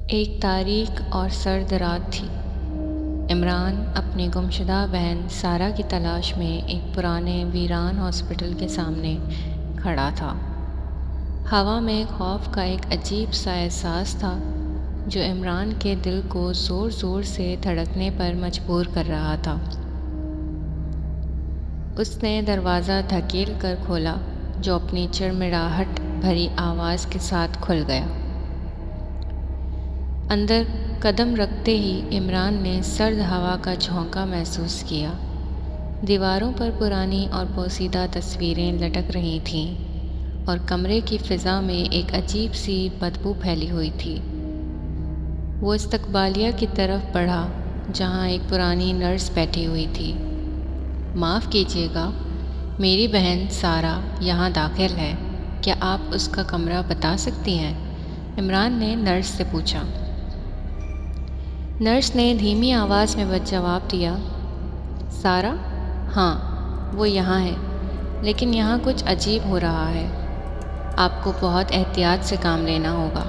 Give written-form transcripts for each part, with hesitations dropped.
ایک تاریک اور سرد رات تھی۔ عمران اپنی گمشدہ بہن سارہ کی تلاش میں ایک پرانے ویران ہاسپٹل کے سامنے کھڑا تھا۔ ہوا میں خوف کا ایک عجیب سا احساس تھا جو عمران کے دل کو زور زور سے دھڑکنے پر مجبور کر رہا تھا۔ اس نے دروازہ دھکیل کر کھولا جو اپنی چڑمڑاہٹ بھری آواز کے ساتھ کھل گیا۔ اندر قدم رکھتے ہی عمران نے سرد ہوا کا جھونکا محسوس کیا۔ دیواروں پر پرانی اور پوسیدہ تصویریں لٹک رہی تھیں اور کمرے کی فضا میں ایک عجیب سی بدبو پھیلی ہوئی تھی۔ وہ استقبالیہ کی طرف بڑھا جہاں ایک پرانی نرس بیٹھی ہوئی تھی۔ معاف کیجیے گا، میری بہن سارہ یہاں داخل ہے، کیا آپ اس کا کمرہ بتا سکتی ہیں؟ عمران نے نرس سے پوچھا۔ نرس نے دھیمی آواز میں جواب دیا، سارہ؟ ہاں، وہ یہاں ہے، لیکن یہاں کچھ عجیب ہو رہا ہے۔ آپ کو بہت احتیاط سے کام لینا ہوگا۔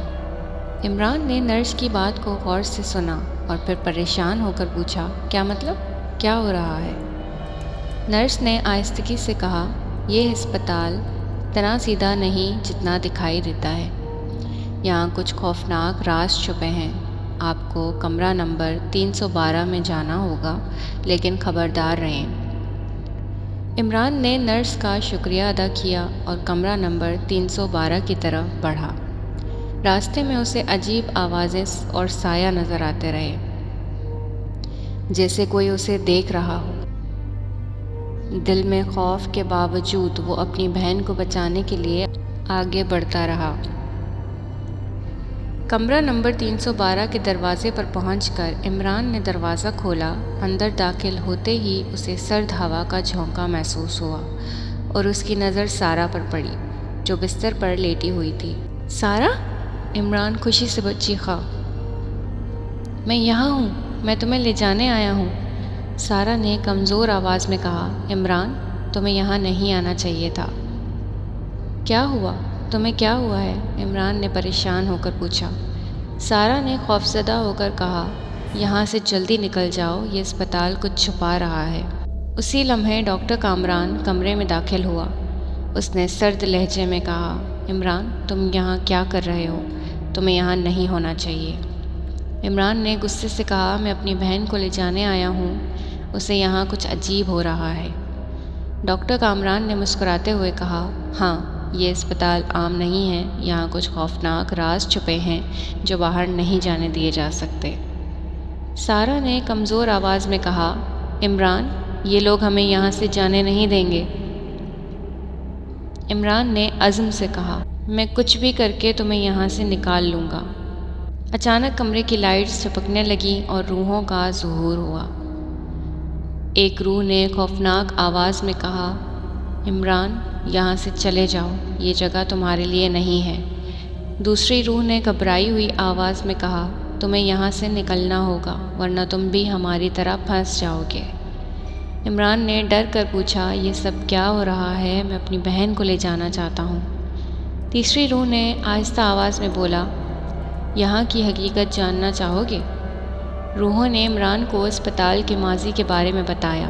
عمران نے نرس کی بات کو غور سے سنا اور پھر پریشان ہو کر پوچھا، کیا مطلب؟ کیا ہو رہا ہے؟ نرس نے آہستگی سے کہا، یہ ہسپتال اتنا سیدھا نہیں جتنا دکھائی دیتا ہے۔ یہاں کچھ خوفناک راز چھپے ہیں۔ آپ کو کمرہ نمبر 312 میں جانا ہوگا، لیکن خبردار رہیں۔ عمران نے نرس کا شکریہ ادا کیا اور کمرہ نمبر 312 کی طرف بڑھا۔ راستے میں اسے عجیب آوازیں اور سایہ نظر آتے رہے، جیسے کوئی اسے دیکھ رہا ہو۔ دل میں خوف کے باوجود وہ اپنی بہن کو بچانے کے لیے آگے بڑھتا رہا۔ کمرہ نمبر 312 کے دروازے پر پہنچ کر عمران نے دروازہ کھولا۔ اندر داخل ہوتے ہی اسے سرد ہوا کا جھونکا محسوس ہوا اور اس کی نظر سارہ پر پڑی جو بستر پر لیٹی ہوئی تھی۔ سارہ؟ عمران خوشی سے چیخا، میں یہاں ہوں، میں تمہیں لے جانے آیا ہوں۔ سارہ نے کمزور آواز میں کہا، عمران، تمہیں یہاں نہیں آنا چاہیے تھا۔ کیا ہوا؟ تمہیں کیا ہوا ہے؟ عمران نے پریشان ہو کر پوچھا۔ سارہ نے خوفزدہ ہو کر کہا، یہاں سے جلدی نکل جاؤ، یہ اسپتال کچھ چھپا رہا ہے۔ اسی لمحے ڈاکٹر کامران کمرے میں داخل ہوا۔ اس نے سرد لہجے میں کہا، عمران، تم یہاں کیا کر رہے ہو؟ تمہیں یہاں نہیں ہونا چاہیے۔ عمران نے غصے سے کہا، میں اپنی بہن کو لے جانے آیا ہوں، اسے یہاں کچھ عجیب ہو رہا ہے۔ ڈاکٹر کامران نے مسکراتے ہوئے کہا، ہاں، یہ اسپتال عام نہیں ہے، یہاں کچھ خوفناک راز چھپے ہیں جو باہر نہیں جانے دیے جا سکتے۔ سارہ نے کمزور آواز میں کہا، عمران، یہ لوگ ہمیں یہاں سے جانے نہیں دیں گے۔ عمران نے عزم سے کہا، میں کچھ بھی کر کے تمہیں یہاں سے نکال لوں گا۔ اچانک کمرے کی لائٹس چپکنے لگیں اور روحوں کا ظہور ہوا۔ ایک روح نے خوفناک آواز میں کہا، عمران، یہاں سے چلے جاؤ، یہ جگہ تمہارے لیے نہیں ہے۔ دوسری روح نے گھبرائی ہوئی آواز میں کہا، تمہیں یہاں سے نکلنا ہوگا ورنہ تم بھی ہماری طرح پھنس جاؤ گے۔ عمران نے ڈر کر پوچھا، یہ سب کیا ہو رہا ہے؟ میں اپنی بہن کو لے جانا چاہتا ہوں۔ تیسری روح نے آہستہ آواز میں بولا، یہاں کی حقیقت جاننا چاہو گے؟ روحوں نے عمران کو اسپتال کے ماضی کے بارے میں بتایا۔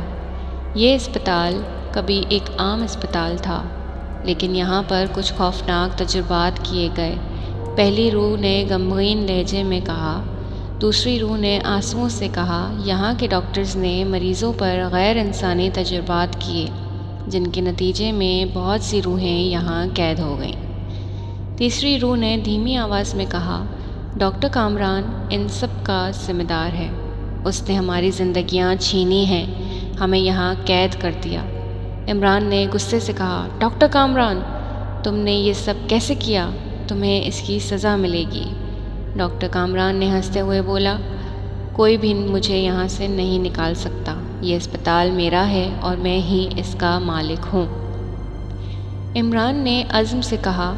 یہ اسپتال کبھی ایک عام اسپتال تھا، لیکن یہاں پر کچھ خوفناک تجربات کیے گئے۔ پہلی روح نے غمگین لہجے میں کہا۔ دوسری روح نے آنسوؤں سے کہا، یہاں کے ڈاکٹرز نے مریضوں پر غیر انسانی تجربات کیے جن کے نتیجے میں بہت سی روحیں یہاں قید ہو گئیں۔ تیسری روح نے دھیمی آواز میں کہا، ڈاکٹر کامران ان سب کا ذمہ دار ہے، اس نے ہماری زندگیاں چھینی ہیں، ہمیں یہاں قید کر دیا۔ عمران نے غصے سے کہا، ڈاکٹر کامران، تم نے یہ سب کیسے کیا؟ تمہیں اس کی سزا ملے گی۔ ڈاکٹر کامران نے ہنستے ہوئے بولا، کوئی بھی مجھے یہاں سے نہیں نکال سکتا، یہ اسپتال میرا ہے اور میں ہی اس کا مالک ہوں۔ عمران نے عزم سے کہا،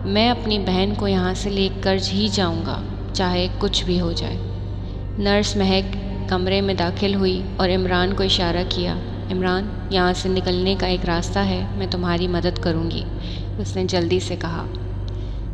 میں اپنی بہن کو یہاں سے لے کر ہی جاؤں گا، چاہے کچھ بھی ہو جائے۔ نرس مہک کمرے میں داخل ہوئی اور عمران کو اشارہ کیا، عمران، یہاں سے نکلنے کا ایک راستہ ہے، میں تمہاری مدد کروں گی، اس نے جلدی سے کہا۔